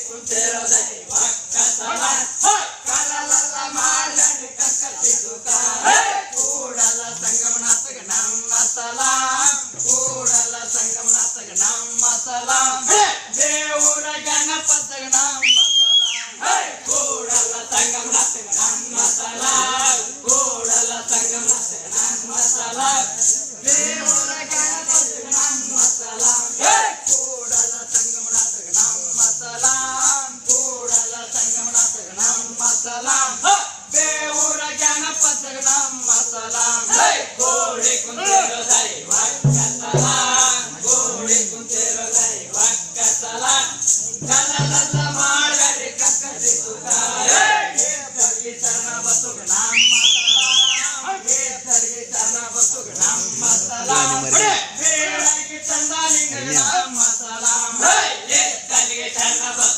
ಕುಂತೇರೋ ದೈವಕ್ಕಸಲ ಕಲಲಲ್ಲ ಮಾಡಡಿ ಕಕ್ಕಸಿ ಸುಖ ಕೂಡಲ ಸಂಗಮನಾಥಗ ನಮ್ಮ ಸಲಾಂ ಕೂಡಲ ಸಂಗಮನಾಥಗ ನಮ್ಮ ಸಲಾಂ ದೇವರ ಗಣಪತಗ ನಮ್ಮ ಸಲಾಂ ಕೂಡಲ ಸಂಗಮನಾಥಗ ನಮ್ಮ ಸಲಾಂ ಕೂಡಲ ಸಂಗಮನಾಥಗ ನಮ್ಮ ಸಲಾಂ ದೇವರ ಗಣಪತಗ ನಮ್ಮ ಸಲಾಂ ಕೂಡಲ ಸಂಗಮನಾಥಗ ನಮ್ಮ ಸಲಾಂ ಕೂಡಲ ಸಂಗಮನಾಥಗ ನಮ್ಮ ಸಲಾಂ ದೇವರ ಗಣಪತಗ ನಮ್ಮ ಸಲಾಂ ಕೋಡಿ ಕುಂತೇರೋ ದೈವಕ್ಕಸಲ ಕೋಡಿ ಕುಂತೇರೋ ದೈವಕ್ಕಸಲ ಕಲಲಲ್ಲ ಮಾಡಡಿ ಕಕ್ಕಸಿ ಸುಖ ಕೇಸರಿಗೆ ಶರಣ ಬಸುಗ ನಮ್ಮ ಸಲಾಂ ಕೇಸರಿಗೆ ಶರಣ ಬಸುಗ ನಮ್ಮ ಸಲಾಂ